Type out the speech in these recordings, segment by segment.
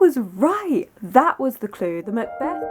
was right. That was the clue. The Macbeth.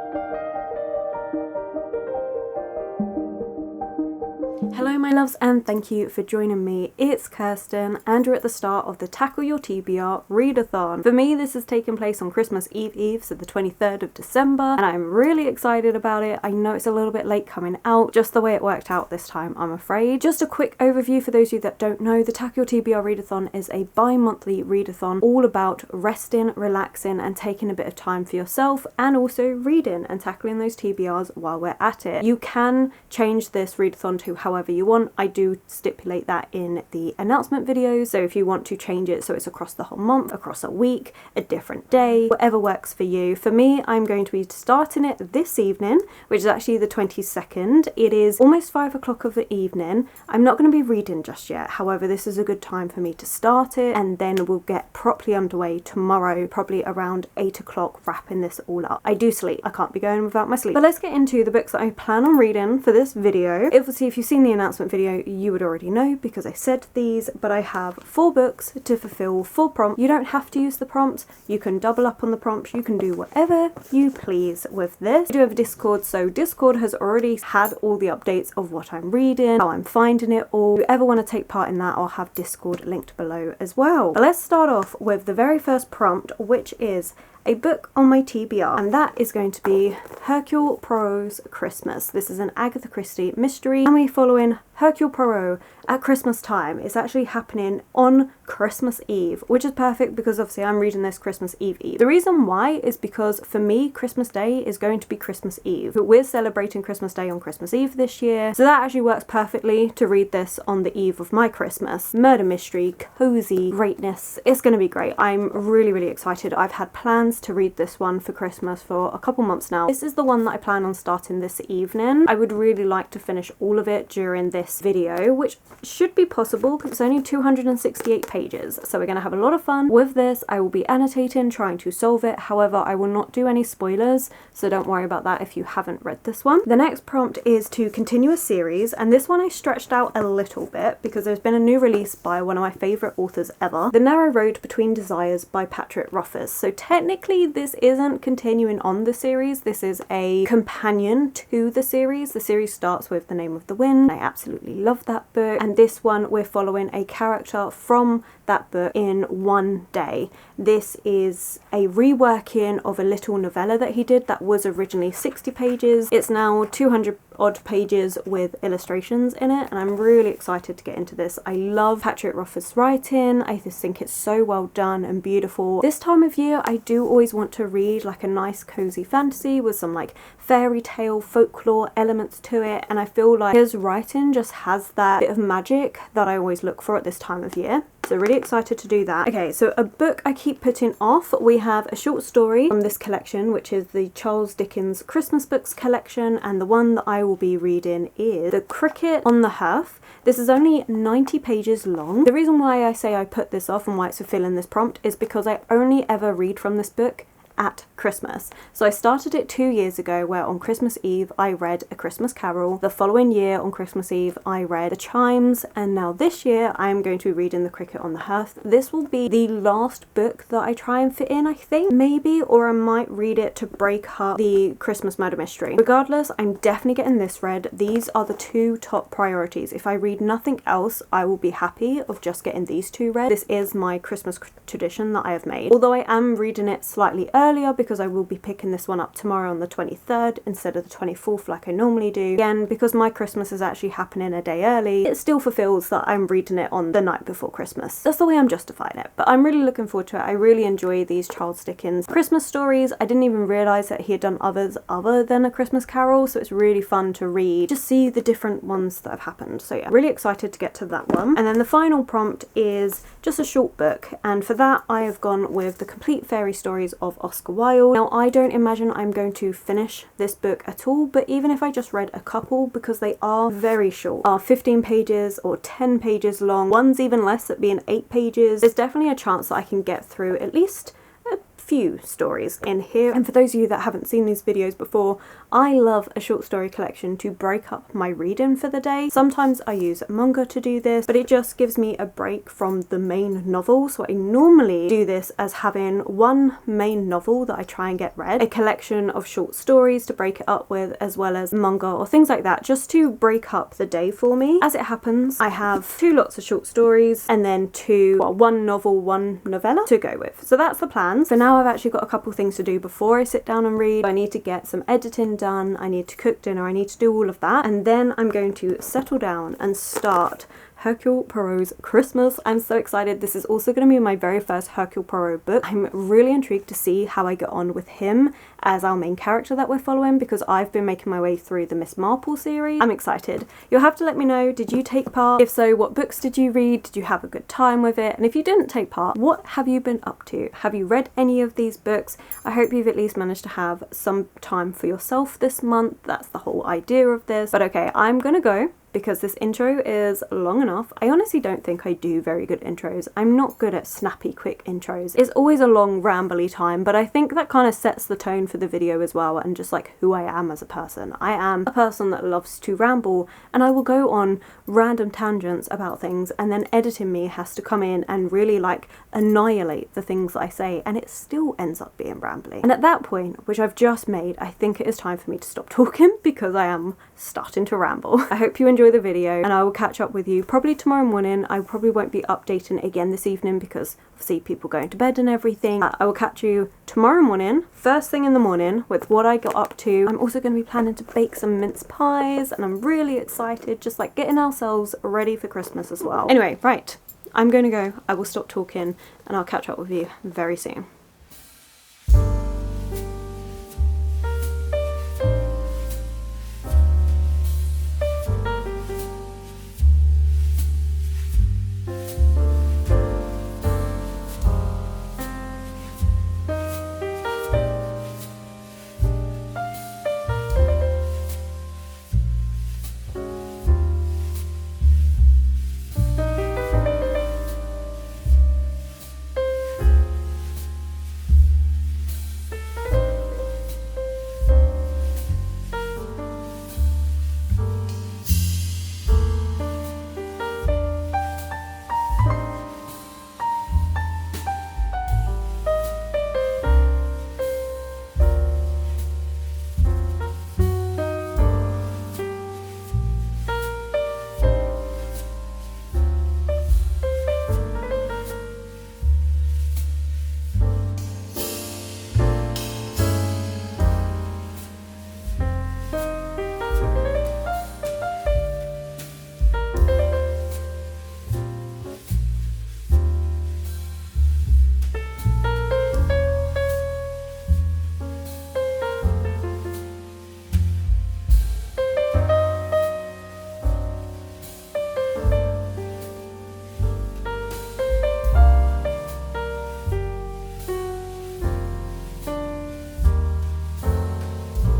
Hello my loves, and thank you for joining me. It's Kirsten and we're at the start of the Tackle Your TBR readathon. For me, this is taking place on Christmas Eve, so the 23rd of December, and I'm really excited about it. I know it's a little bit late coming out, just the way it worked out this time, I'm afraid. Just a quick overview for those of you that don't know, the Tackle Your TBR readathon is a bi-monthly readathon all about resting, relaxing and taking a bit of time for yourself, and also reading and tackling those TBRs while we're at it. You can change this readathon to however you want. I do stipulate that in the announcement videos, so if you want to change it so it's across the whole month, across a week, a different day, whatever works for you. For me, I'm going to be starting it this evening, which is actually the 22nd. It is almost 5 o'clock of the evening. I'm not going to be reading just yet, however this is a good time for me to start it, and then we'll get properly underway tomorrow, probably around 8 o'clock, wrapping this all up. I do sleep, I can't be going without my sleep. But let's get into the books that I plan on reading for this video. Obviously if you've seen the announcement video you would already know because I said these, but I have 4 books to fulfill 4 prompts. You don't have to use the prompts, you can double up on the prompts, you can do whatever you please with this. I do have a Discord, so Discord has already had all the updates of what I'm reading, how I'm finding it all. If you ever want to take part in that, I'll have Discord linked below as well. But let's start off with the very first prompt, which is a book on my TBR, and that is going to be Hercule Poirot's Christmas. This is an Agatha Christie mystery, and we're following Hercule Poirot at Christmas time. It's actually happening on Christmas Eve, which is perfect because obviously I'm reading this Christmas Eve. The reason why is because for me, Christmas Day is going to be Christmas Eve. But we're celebrating Christmas Day on Christmas Eve this year, so that actually works perfectly to read this on the eve of my Christmas. Murder mystery, cozy greatness. It's going to be great. I'm really excited. I've had plans to read this one for Christmas for a couple months now. This is the one that I plan on starting this evening. I would really like to finish all of it during this video, which should be possible because it's only 268 pages. So we're going to have a lot of fun with this. I will be annotating, trying to solve it. However, I will not do any spoilers, so don't worry about that if you haven't read this one. The next prompt is to continue a series, and this one I stretched out a little bit because there's been a new release by one of my favourite authors ever, The Narrow Road Between Desires by Patrick Rothfuss. So technically this isn't continuing on the series, this is a companion to the series. The series starts with The Name of the Wind. I absolutely love that book, and this one we're following a character from that book in one day. This is a reworking of a little novella that he did that was originally 60 pages. It's now 200 odd pages with illustrations in it, and I'm really excited to get into this. I love Patrick Rothfuss' writing. I just think it's so well done and beautiful. This time of year I do always want to read like a nice cozy fantasy with some like fairy tale folklore elements to it, and I feel like his writing just has that bit of magic that I always look for at this time of year. So really excited to do that. Okay, so a book I keep putting off. We have a short story from this collection, which is the Charles Dickens Christmas Books collection, and the one that I will be reading is The Cricket on the Hearth. This is only 90 pages long. The reason why I say I put this off and why it's fulfilling this prompt is because I only ever read from this book at Christmas. So I started it 2 years ago, where on Christmas Eve I read A Christmas Carol. The following year on Christmas Eve I read The Chimes, and now this year I am going to be reading The Cricket on the Hearth. This will be the last book that I try and fit in, I think, maybe, or I might read it to break up the Christmas murder mystery. Regardless, I'm definitely getting this read. These are the 2 top priorities. If I read nothing else, I will be happy of just getting these 2 read. This is my Christmas tradition that I have made, although I am reading it slightly earlier because I will be picking this one up tomorrow on the 23rd instead of the 24th like I normally do. Again, because my Christmas is actually happening a day early, it still fulfills that I'm reading it on the night before Christmas. That's the way I'm justifying it, but I'm really looking forward to it. I really enjoy these Charles Dickens Christmas stories. I didn't even realise that he had done others other than A Christmas Carol, so it's really fun to read, just see the different ones that have happened. So yeah, really excited to get to that one. And then the final prompt is just a short book, and for that I have gone with The Complete Fairy Stories of Oscar Wilde. Now I don't imagine I'm going to finish this book at all, but even if I just read a couple, because they are very short, are 15 pages or 10 pages long, one's even less at being 8 pages, there's definitely a chance that I can get through at least a few stories in here. And for those of you that haven't seen these videos before, I love a short story collection to break up my reading for the day. Sometimes I use manga to do this, but it just gives me a break from the main novel. So I normally do this as having one main novel that I try and get read, a collection of short stories to break it up with, as well as manga or things like that, just to break up the day for me. As it happens, I have 2 lots of short stories and then one novel, one novella to go with. So that's the plan. For now, I've actually got a couple things to do before I sit down and read. I need to get some editing done, I need to cook dinner, I need to do all of that, and then I'm going to settle down and start Hercule Poirot's Christmas. I'm so excited. This is also going to be my very first Hercule Poirot book. I'm really intrigued to see how I get on with him as our main character that we're following, because I've been making my way through the Miss Marple series. I'm excited. You'll have to let me know, did you take part? If so, what books did you read? Did you have a good time with it? And if you didn't take part, what have you been up to? Have you read any of these books? I hope you've at least managed to have some time for yourself this month. That's the whole idea of this. But okay, I'm gonna go, because this intro is long enough. I honestly don't think I do very good intros. I'm not good at snappy, quick intros. It's always a long, rambly time, but I think that kind of sets the tone for the video as well, and just like who I am as a person. I am a person that loves to ramble, and I will go on random tangents about things, and then editing me has to come in and really like annihilate the things I say, and it still ends up being rambly. And at that point, which I've just made, I think it is time for me to stop talking, because I am starting to ramble. I hope you enjoy the video, and I will catch up with you probably tomorrow morning. I probably won't be updating again this evening because obviously people going to bed and everything. I will catch you tomorrow morning, first thing in the morning, with what I got up to. I'm also going to be planning to bake some mince pies, and I'm really excited, just like getting ourselves ready for Christmas as well. Anyway, right, I'm going to go. I will stop talking and I'll catch up with you very soon.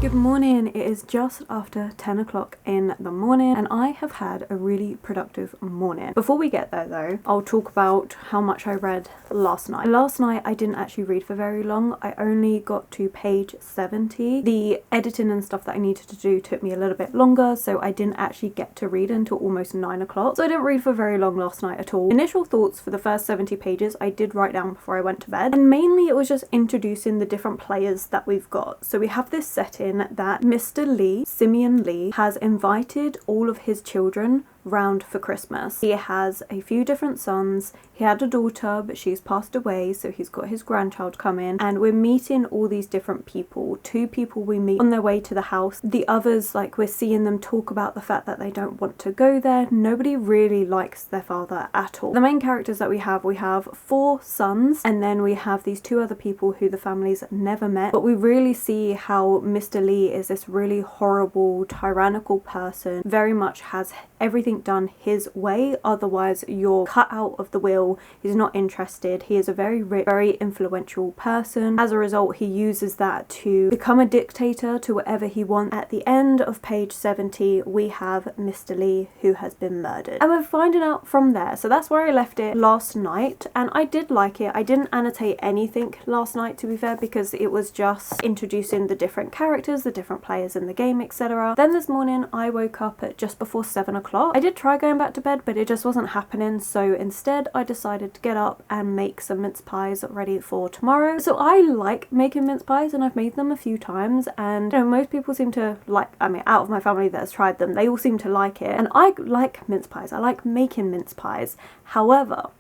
Good morning. It is just after 10 o'clock in the morning and I have had a really productive morning. Before we get there though, I'll talk about how much I read last night. Last night I didn't actually read for very long. I only got to page 70. The editing and stuff that I needed to do took me a little bit longer, so I didn't actually get to read until almost 9 o'clock. So I didn't read for very long last night at all. Initial thoughts for the first 70 pages I did write down before I went to bed, and mainly it was just introducing the different players that we've got. So we have this setting that Mr. Lee, Simeon Lee, has invited all of his children round for Christmas. He has a few different sons. He had a daughter, but she's passed away, so he's got his grandchild coming, and we're meeting all these different people. 2 people we meet on their way to the house. The others, like, we're seeing them talk about the fact that they don't want to go there. Nobody really likes their father at all. The main characters that we have 4 sons, and then we have these 2 other people who the families never met, but we really see how Mr. Lee is this really horrible, tyrannical person, very much has everything done his way, otherwise you're cut out of the will will. He's not interested. He is a very rich, very influential person. As a result, he uses that to become a dictator to whatever he wants. At the end of page 70, we have Mr. Lee, who has been murdered. And we're finding out from there. So that's where I left it last night, and I did like it. I didn't annotate anything last night, to be fair, because it was just introducing the different characters, the different players in the game, etc. Then this morning I woke up at just before 7 o'clock. I did try going back to bed, but it just wasn't happening, so instead I decided to get up and make some mince pies ready for tomorrow. So I like making mince pies, and I've made them a few times, and you know, most people seem to like, I mean, out of my family that has tried them, they all seem to like it, and I like mince pies. I like making mince pies. However,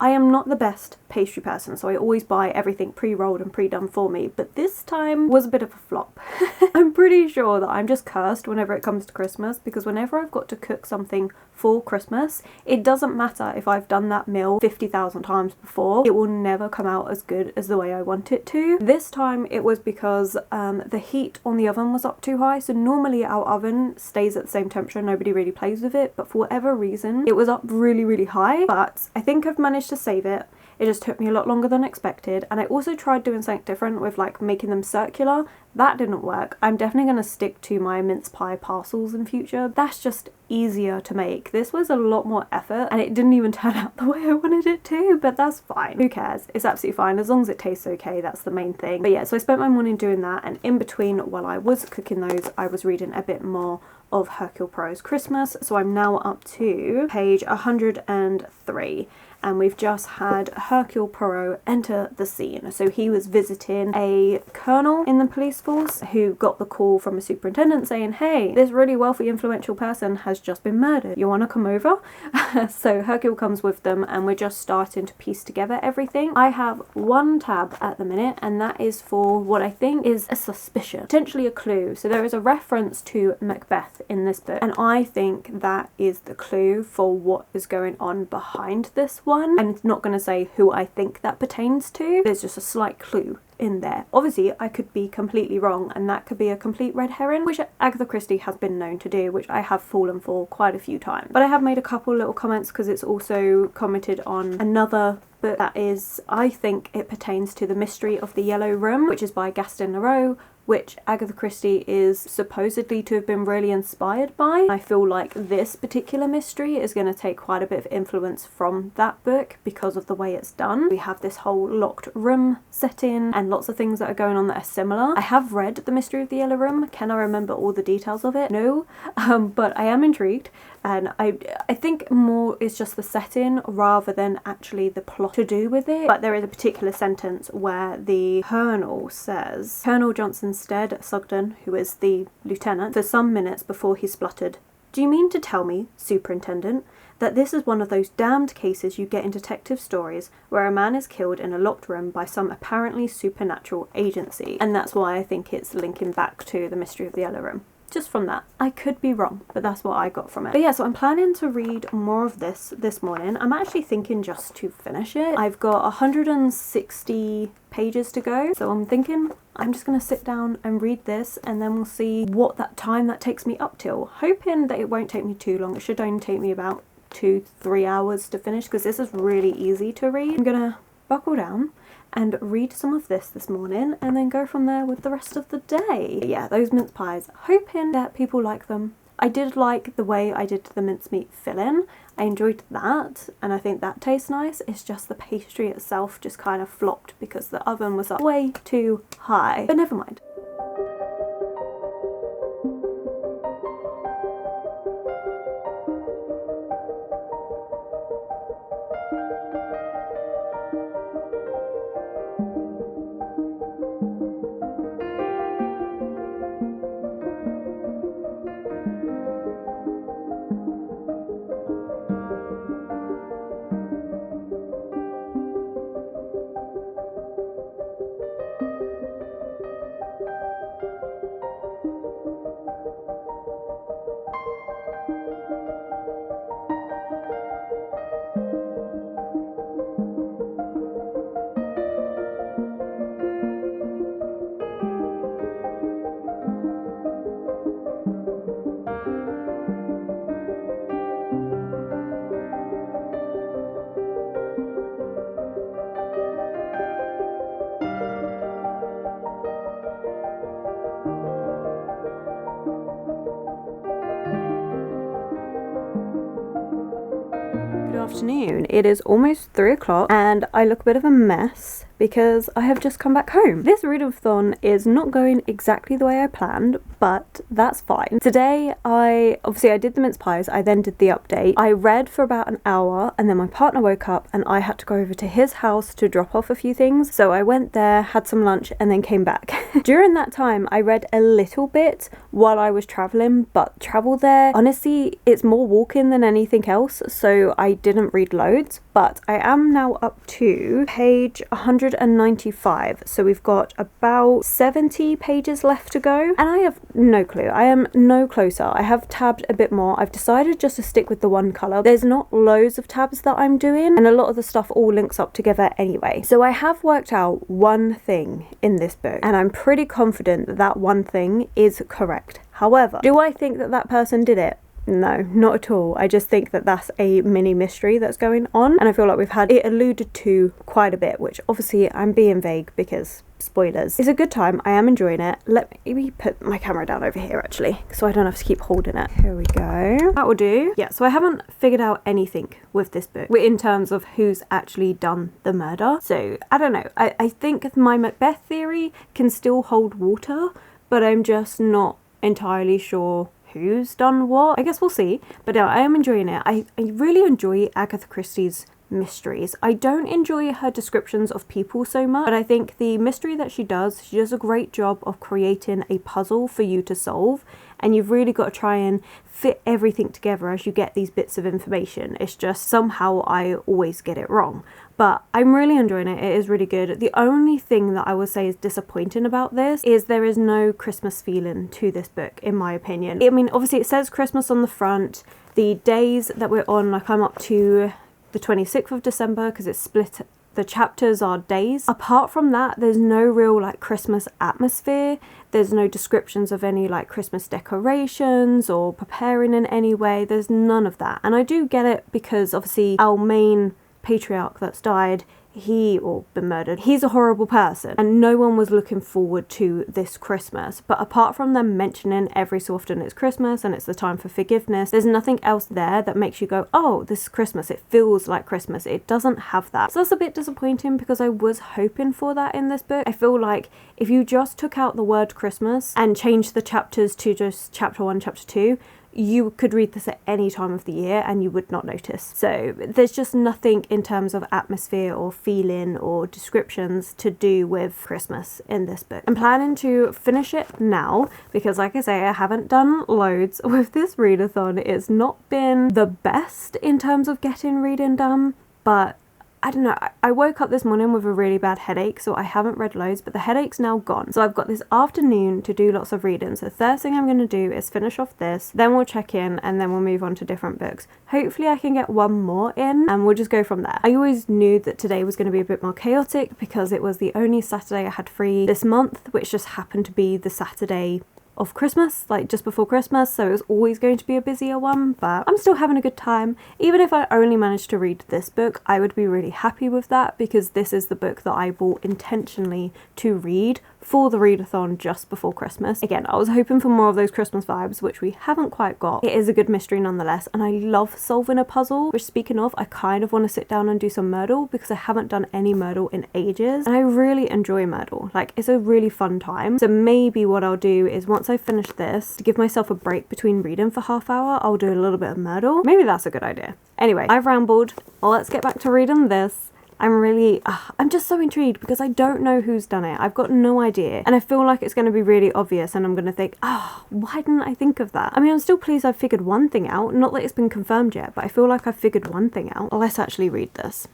I am not the best pastry person, so I always buy everything pre-rolled and pre-done for me, but this time was a bit of a flop. I'm pretty sure that I'm just cursed whenever it comes to Christmas, because whenever I've got to cook something for Christmas, it doesn't matter if I've done that meal 50,000 times before, it will never come out as good as the way I want it to. This time it was because the heat on the oven was up too high, so normally our oven stays at the same temperature, nobody really plays with it, but for whatever reason it was up really high. But I think I've managed to save it. It just took me a lot longer than expected, and I also tried doing something different with like making them circular. That didn't work. I'm definitely going to stick to my mince pie parcels in future. That's just easier to make. This was a lot more effort, and it didn't even turn out the way I wanted it to, but that's fine. Who cares? It's absolutely fine as long as it tastes okay. That's the main thing. But yeah, so I spent my morning doing that, and in between while I was cooking those, I was reading a bit more of Hercule Poirot's Christmas. So I'm now up to page 103. And we've just had Hercule Poirot enter the scene. So he was visiting a colonel in the police force who got the call from a superintendent saying, hey, this really wealthy, influential person has just been murdered. You want to come over? So Hercule comes with them, and we're just starting to piece together everything. I have one tab at the minute, and that is for what I think is a suspicion, potentially a clue. So there is a reference to Macbeth in this book, and I think that is the clue for what is going on behind this one. I'm not going to say who I think that pertains to. There's just a slight clue in there. Obviously I could be completely wrong, and that could be a complete red herring, which Agatha Christie has been known to do, which I have fallen for quite a few times. But I have made a couple little comments because it's also commented on another book that is, I think it pertains to The Mystery of the Yellow Room, which is by Gaston Leroux, which Agatha Christie is supposedly to have been really inspired by. I feel like this particular mystery is going to take quite a bit of influence from that book because of the way it's done. We have this whole locked room setting and lots of things that are going on that are similar. I have read The Mystery of the Yellow Room. Can I remember all the details of it? No, but I am intrigued, and I think more is just the setting rather than actually the plot to do with it. But there is a particular sentence where the Colonel says, Colonel Johnson stared at Sugden, who is the lieutenant, for some minutes before he spluttered, "Do you mean to tell me, Superintendent, that this is one of those damned cases you get in detective stories where a man is killed in a locked room by some apparently supernatural agency?" And that's why I think it's linking back to The Mystery of the Yellow Room. Just from that. I could be wrong, but that's what I got from it. But yeah, so I'm planning to read more of this morning. I'm actually thinking just to finish it. I've got 160 pages to go, so I'm thinking I'm just going to sit down and read this, and then we'll see what that time that takes me up till. Hoping that it won't take me too long. It should only take me about 2-3 hours to finish, because this is really easy to read. I'm gonna buckle down and read some of this morning, and then go from there with the rest of the day. But yeah, those mince pies, hoping that people like them. I did like the way I did the mincemeat filling. I enjoyed that, and I think that tastes nice. It's just the pastry itself just kind of flopped because the oven was up way too high, but never mind. afternoon. It is almost 3 o'clock and I look a bit of a mess because I have just come back home. This readathon is not going exactly the way I planned, but that's fine. Today I did the mince pies, I then did the update. I read for about an hour and then my partner woke up and I had to go over to his house to drop off a few things. So I went there, had some lunch and then came back. During that time I read a little bit while I was traveling, but travel there, honestly, it's more walking than anything else, so I didn't read loads, but I am now up to page 195, so we've got about 70 pages left to go, and I have no clue. I am no closer. I have tabbed a bit more. I've decided just to stick with the one colour. There's not loads of tabs that I'm doing, and a lot of the stuff all links up together anyway. So I have worked out one thing in this book, and I'm pretty confident that that one thing is correct. However, do I think that that person did it? No, not at all. I just think that that's a mini mystery that's going on, and I feel like we've had it alluded to quite a bit, which obviously I'm being vague because spoilers. It's a good time. I am enjoying it. Let me put my camera down over here actually, so I don't have to keep holding it. Here we go. That will do. Yeah, so I haven't figured out anything with this book in terms of who's actually done the murder. So I don't know. I think my Macbeth theory can still hold water, but I'm just not entirely sure who's done what. I guess we'll see, but I am enjoying it. I really enjoy Agatha Christie's mysteries. I don't enjoy her descriptions of people so much, but I think the mystery that she does a great job of creating a puzzle for you to solve, and you've really got to try and fit everything together as you get these bits of information. It's just somehow I always get it wrong. But I'm really enjoying it. It is really good. The only thing that I would say is disappointing about this is there is no Christmas feeling to this book, in my opinion. I mean, obviously it says Christmas on the front. The days that we're on, like I'm up to the 26th of December because it's split. The chapters are days. Apart from that, there's no real like Christmas atmosphere. There's no descriptions of any like Christmas decorations or preparing in any way. There's none of that. And I do get it because obviously our main patriarch that's died, or been murdered, he's a horrible person and no one was looking forward to this Christmas. But apart from them mentioning every so often it's Christmas and it's the time for forgiveness, there's nothing else there that makes you go, oh, this is Christmas, it feels like Christmas. It doesn't have that. So that's a bit disappointing because I was hoping for that in this book. I feel like if you just took out the word Christmas and changed the chapters to just chapter 1, chapter 2, you could read this at any time of the year and you would not notice. So there's just nothing in terms of atmosphere or feeling or descriptions to do with Christmas in this book. I'm planning to finish it now because, like I say, I haven't done loads with this readathon. It's not been the best in terms of getting reading done, but I don't know, I woke up this morning with a really bad headache, so I haven't read loads, but the headache's now gone. So I've got this afternoon to do lots of reading. So the first thing I'm going to do is finish off this, then we'll check in, and then we'll move on to different books. Hopefully I can get one more in, and we'll just go from there. I always knew that today was going to be a bit more chaotic because it was the only Saturday I had free this month, which just happened to be the Saturday of Christmas, like just before Christmas, so it was always going to be a busier one, but I'm still having a good time. Even if I only managed to read this book, I would be really happy with that because this is the book that I bought intentionally to read for the readathon just before Christmas. Again, I was hoping for more of those Christmas vibes, which we haven't quite got. It is a good mystery nonetheless, and I love solving a puzzle, which, speaking of, I kind of want to sit down and do some Myrtle because I haven't done any Myrtle in ages, and I really enjoy Myrtle. Like, it's a really fun time. So maybe what I'll do is once I finish this, to give myself a break between reading for half hour, I'll do a little bit of Myrtle. Maybe that's a good idea. Anyway, I've rambled. Well, let's get back to reading this. I'm just so intrigued because I don't know who's done it. I've got no idea. And I feel like it's going to be really obvious and I'm going to think, oh, why didn't I think of that? I mean, I'm still pleased I've figured one thing out. Not that it's been confirmed yet, but I feel like I've figured one thing out. Let's actually read this.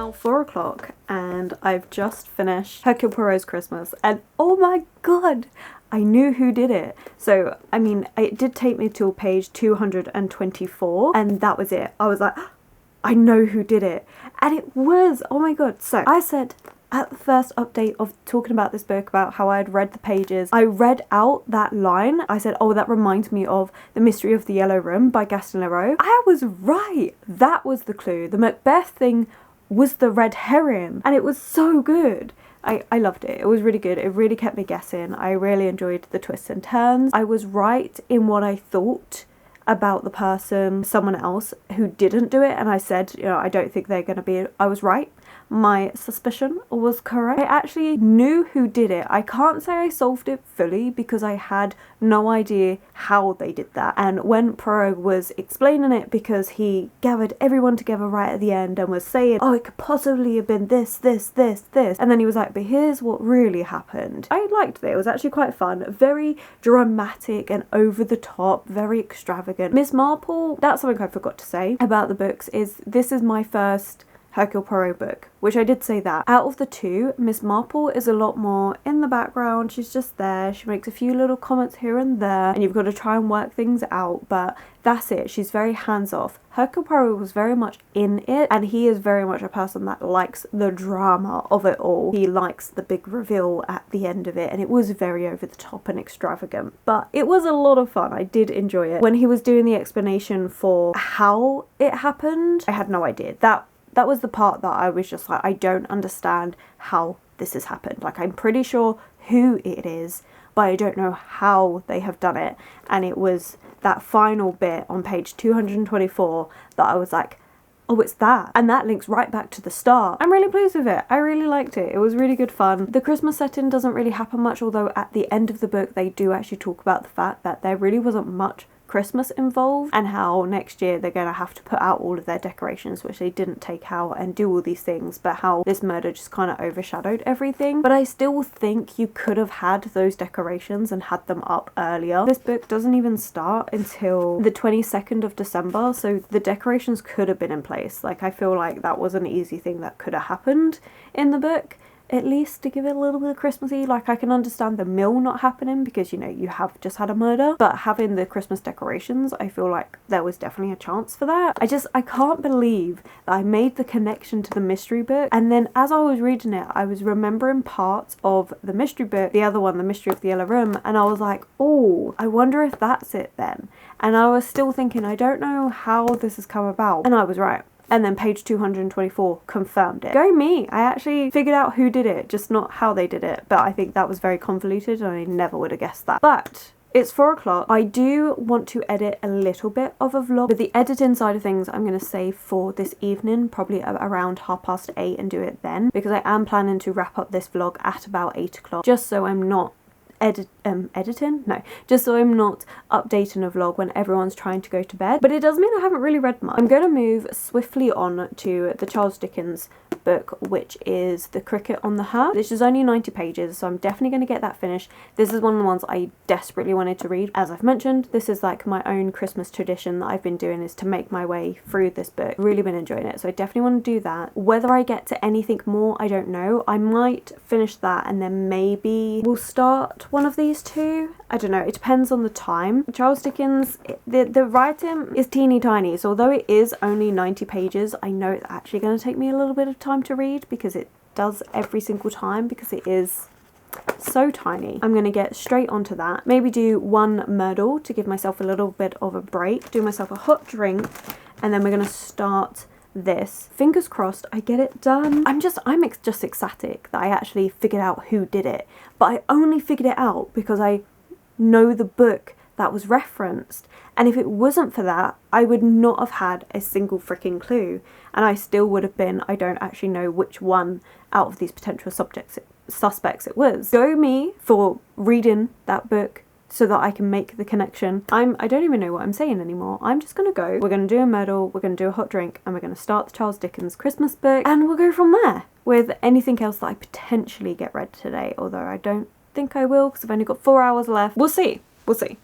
now 4 o'clock and I've just finished Hercule Poirot's Christmas, and oh my god, I knew who did it. So, I mean, it did take me till page 224 and that was it. I was like, I know who did it. And it was, oh my god. So I said at the first update of talking about this book, about how I had read the pages, I read out that line. I said, oh, that reminds me of The Mystery of the Yellow Room by Gaston Leroux. I was right. That was the clue. The Macbeth thing was the red herring, and it was so good. I loved it. It was really good. It really kept me guessing. I really enjoyed the twists and turns. I was right in what I thought about the person, someone else who didn't do it, and I said, you know, I don't think they're going to be, I was right. My suspicion was correct. I actually knew who did it. I can't say I solved it fully because I had no idea how they did that. And when Poirot was explaining it, because he gathered everyone together right at the end and was saying, oh, it could possibly have been this, this, this, this. And then he was like, but here's what really happened. I liked it. It was actually quite fun. Very dramatic and over the top, very extravagant. Miss Marple, that's something I forgot to say about the books, is this is my first Hercule Poirot book, which I did say that. Out of the two, Miss Marple is a lot more in the background. She's just there. She makes a few little comments here and there, and you've got to try and work things out, but that's it. She's very hands-off. Hercule Poirot was very much in it, and he is very much a person that likes the drama of it all. He likes the big reveal at the end of it, and it was very over the top and extravagant, but it was a lot of fun. I did enjoy it. When he was doing the explanation for how it happened, I had no idea. That was the part that I was just like, I don't understand how this has happened. Like, I'm pretty sure who it is, but I don't know how they have done it. And it was that final bit on page 224 that I was like, oh, it's that. And that links right back to the start. I'm really pleased with it. I really liked it. It was really good fun. The Christmas setting doesn't really happen much, although at the end of the book they do actually talk about the fact that there really wasn't much Christmas involved, and how next year they're going to have to put out all of their decorations, which they didn't take out, and do all these things, but how this murder just kind of overshadowed everything. But I still think you could have had those decorations and had them up earlier. This book doesn't even start until the 22nd of December, so the decorations could have been in place. Like, I feel like that was an easy thing that could have happened in the book, at least to give it a little bit of Christmassy. Like, I can understand the mill not happening because, you know, you have just had a murder, but having the Christmas decorations, I feel like there was definitely a chance for that. I can't believe that I made the connection to the mystery book, and then as I was reading it, I was remembering parts of the mystery book, the other one, The Mystery of the Yellow Room, and I was like, oh, I wonder if that's it then. And I was still thinking, I don't know how this has come about, and I was right. And then page 224 confirmed it. Go me! I actually figured out who did it, just not how they did it. But I think that was very convoluted and I never would have guessed that. But it's 4 o'clock. I do want to edit a little bit of a vlog, but the editing side of things I'm going to save for this evening, probably around 8:30, and do it then. Because I am planning to wrap up this vlog at about 8 o'clock, just so I'm not just so I'm not updating a vlog when everyone's trying to go to bed. But it does mean I haven't really read much. I'm going to move swiftly on to the Charles Dickens book, which is The Cricket on the Hearth. This is only 90 pages, so I'm definitely going to get that finished. This is one of the ones I desperately wanted to read. As I've mentioned, this is like my own Christmas tradition that I've been doing, is to make my way through this book. Really been enjoying it, so I definitely want to do that. Whether I get to anything more, I don't know. I might finish that and then maybe we'll start one of these two. I don't know, it depends on the time. Charles Dickens, the writing is teeny tiny, so although it is only 90 pages, I know it's actually going to take me a little bit of time to read, because it does every single time, because it is so tiny. I'm going to get straight onto that. Maybe do one Myrtle to give myself a little bit of a break, do myself a hot drink, and then we're going to start this. Fingers crossed I get it done. I'm just ecstatic that I actually figured out who did it, but I only figured it out because I know the book that was referenced, and if it wasn't for that, I would not have had a single freaking clue, and I still would have been, I don't actually know which one out of these potential suspects it was. Go me for reading that book so that I can make the connection. I don't even know what I'm saying anymore. I'm just gonna go. We're gonna do a Myrtle, we're gonna do a hot drink, and we're gonna start the Charles Dickens Christmas book, and we'll go from there with anything else that I potentially get read today, although I don't think I will because I've only got 4 hours left. We'll see. We'll see.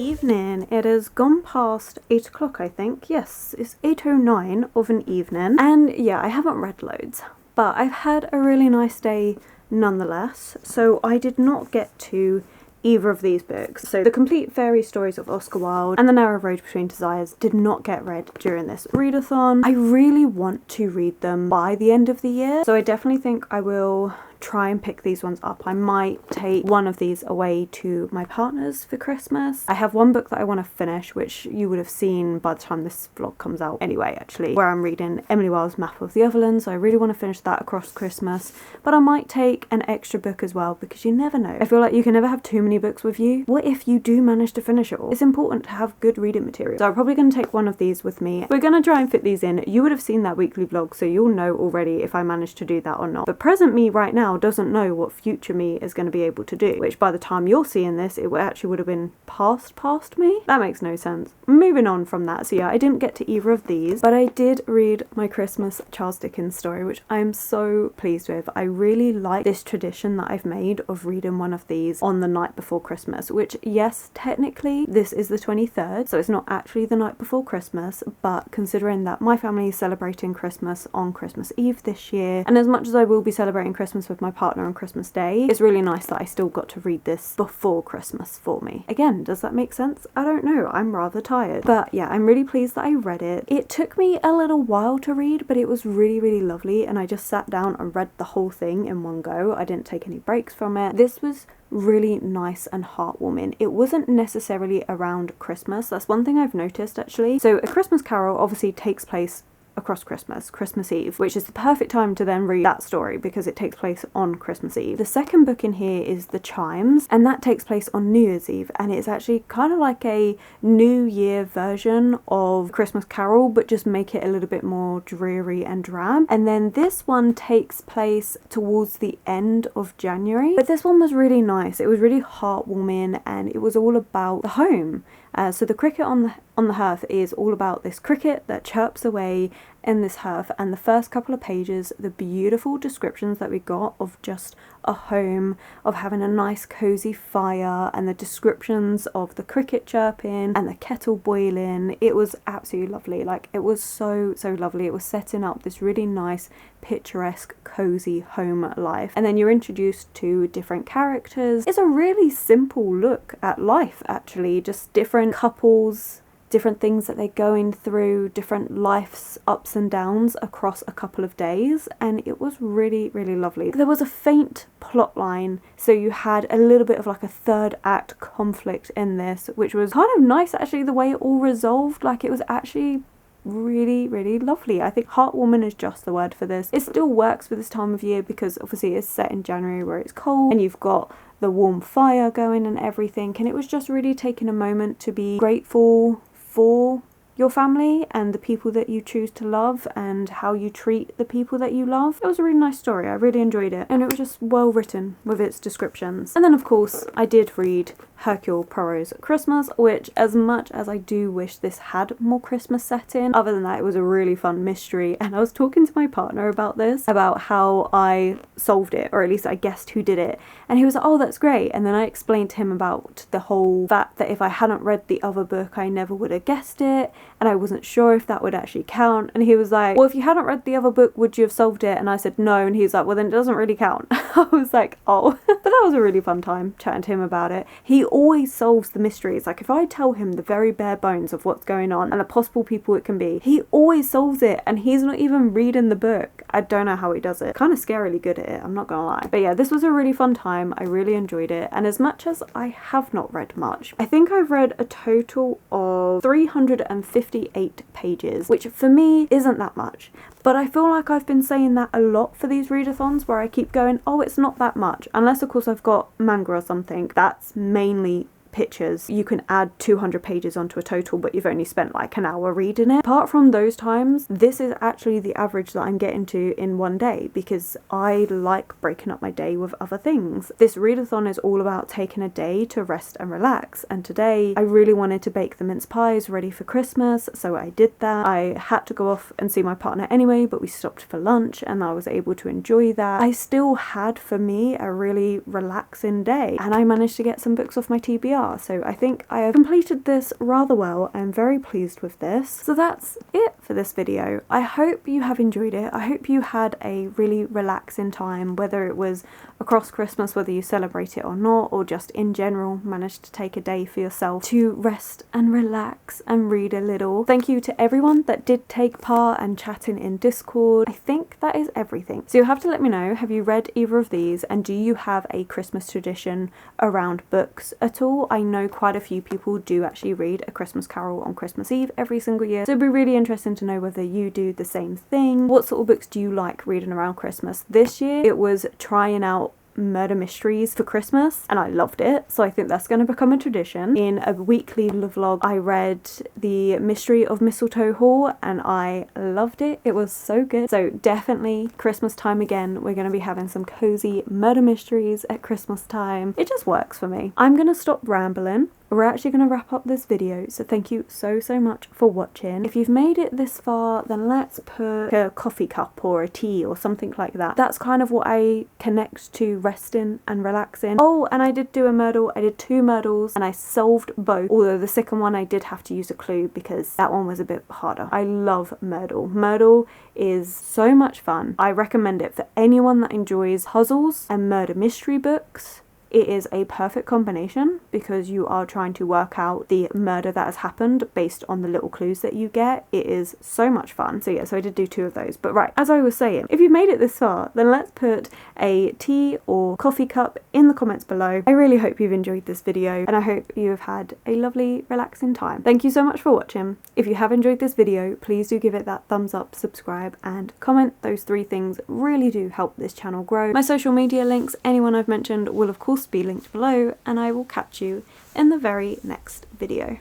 Evening. It has gone past 8 o'clock, I think. Yes, it's 8:09 of an evening. And yeah, I haven't read loads, but I've had a really nice day nonetheless. So I did not get to either of these books. So the complete fairy stories of Oscar Wilde and The Narrow Road Between Desires did not get read during this readathon. I really want to read them by the end of the year, so I definitely think I will try and pick these ones up. I might take one of these away to my partners for Christmas. I have one book that I want to finish, which you would have seen by the time this vlog comes out anyway, actually, where I'm reading Emily Wilde's Map of the Otherland, so I really want to finish that across Christmas. But I might take an extra book as well, because you never know. I feel like you can never have too many books with you. What if you do manage to finish it all? It's important to have good reading material. So I'm probably going to take one of these with me. We're going to try and fit these in. You would have seen that weekly vlog, so you'll know already if I managed to do that or not. But present me right now doesn't know what future me is going to be able to do, which by the time you're seeing this, it actually would have been past me. That makes no sense. Moving on from that, so yeah, I didn't get to either of these, but I did read my Christmas Charles Dickens story, which I'm so pleased with. I really like this tradition that I've made of reading one of these on the night before Christmas, which, yes, technically this is the 23rd, so it's not actually the night before Christmas, but considering that my family is celebrating Christmas on Christmas Eve this year, and as much as I will be celebrating Christmas with my partner on Christmas Day, it's really nice that I still got to read this before Christmas for me. Again, does that make sense? I don't know, I'm rather tired. But yeah, I'm really pleased that I read it. It took me a little while to read, but it was really lovely, and I just sat down and read the whole thing in one go. I didn't take any breaks from it. This was really nice and heartwarming. It wasn't necessarily around Christmas. That's one thing I've noticed, actually. So A Christmas Carol obviously takes place across Christmas Eve, which is the perfect time to then read that story because it takes place on Christmas Eve. The second book in here is The Chimes, and that takes place on New Year's Eve, and it's actually kind of like a New Year version of Christmas Carol, but just make it a little bit more dreary and drab. And then this one takes place towards the end of January, but this one was really nice. It was really heartwarming, and it was all about the home. So the cricket on the hearth is all about this cricket that chirps away in this hearth, and the first couple of pages, the beautiful descriptions that we got of just a home, of having a nice cozy fire, and the descriptions of the cricket chirping and the kettle boiling. It was absolutely lovely. Like, it was so lovely. It was setting up this really nice picturesque cozy home life, and then you're introduced to different characters. It's a really simple look at life, actually, just different couples, different things that they're going through, different life's ups and downs across a couple of days, and it was really lovely. There was a faint plot line, so you had a little bit of like a third act conflict in this, which was kind of nice, actually, the way it all resolved. Like, it was actually really lovely. I think heartwarming is just the word for this. It still works for this time of year because obviously it's set in January where it's cold and you've got the warm fire going and everything, and it was just really taking a moment to be grateful for your family and the people that you choose to love and how you treat the people that you love. It was a really nice story. I really enjoyed it, and it was just well written with its descriptions. And then of course I did read Hercule Poirot's Christmas, which, as much as I do wish this had more Christmas setting, other than that, it was a really fun mystery. And I was talking to my partner about this, about how I solved it, or at least I guessed who did it, and he was like, oh, that's great. And then I explained to him about the whole fact that if I hadn't read the other book I never would have guessed it, and I wasn't sure if that would actually count. And he was like, well, if you hadn't read the other book, would you have solved it? And I said no, and he's like, well, then it doesn't really count. I was like, oh. But that was a really fun time chatting to him about it. He always solves the mysteries. Like, if I tell him the very bare bones of what's going on and the possible people it can be, he always solves it, and he's not even reading the book. I don't know how he does it. Kind of scarily good at it, I'm not gonna lie. But yeah, this was a really fun time. I really enjoyed it, and as much as I have not read much, I think I've read a total of 358 pages, which for me isn't that much. But I feel like I've been saying that a lot for these readathons, where I keep going, oh, it's not that much. Unless, of course, I've got manga or something. That's mainly pictures. You can add 200 pages onto a total, but you've only spent like an hour reading it. Apart from those times, this is actually the average that I'm getting to in one day, because I like breaking up my day with other things. This readathon is all about taking a day to rest and relax, and today I really wanted to bake the mince pies ready for Christmas, so I did that. I had to go off and see my partner anyway, but we stopped for lunch and I was able to enjoy that. I still had, for me, a really relaxing day, and I managed to get some books off my TBR. TBR. So I think I have completed this rather well. I'm very pleased with this. So that's it for this video. I hope you have enjoyed it. I hope you had a really relaxing time, whether it was across Christmas, whether you celebrate it or not, or just in general managed to take a day for yourself to rest and relax and read a little. Thank you to everyone that did take part and chatting in Discord. I think that is everything. So you'll have to let me know, have you read either of these, and do you have a Christmas tradition around books at all? I know quite a few people do actually read A Christmas Carol on Christmas Eve every single year, so it'd be really interesting to know whether you do the same thing. What sort of books do you like reading around Christmas? This year it was trying out murder mysteries for Christmas and I loved it, so I think that's going to become a tradition. In a weekly vlog I read The Mystery of Mistletoe Hall and I loved it. It was so good. So definitely Christmas time again, we're going to be having some cozy murder mysteries at Christmas time. It just works for me. I'm going to stop rambling. We're actually going to wrap up this video, so thank you so much for watching. If you've made it this far, then let's put a coffee cup or a tea or something like that. That's kind of what I connect to resting and relaxing. Oh, and I did do a Myrtle. I did 2 Myrtles and I solved both, although the second one I did have to use a clue because that one was a bit harder. I love Myrtle. Myrtle is so much fun. I recommend it for anyone that enjoys puzzles and murder mystery books. It is a perfect combination because you are trying to work out the murder that has happened based on the little clues that you get. It is so much fun. So yeah, so I did do 2 of those. But right, as I was saying, if you've made it this far, then let's put a tea or coffee cup in the comments below. I really hope you've enjoyed this video and I hope you have had a lovely, relaxing time. Thank you so much for watching. If you have enjoyed this video, please do give it that thumbs up, subscribe and comment. Those 3 things really do help this channel grow. My social media links, anyone I've mentioned, will of course be linked below, and I will catch you in the very next video.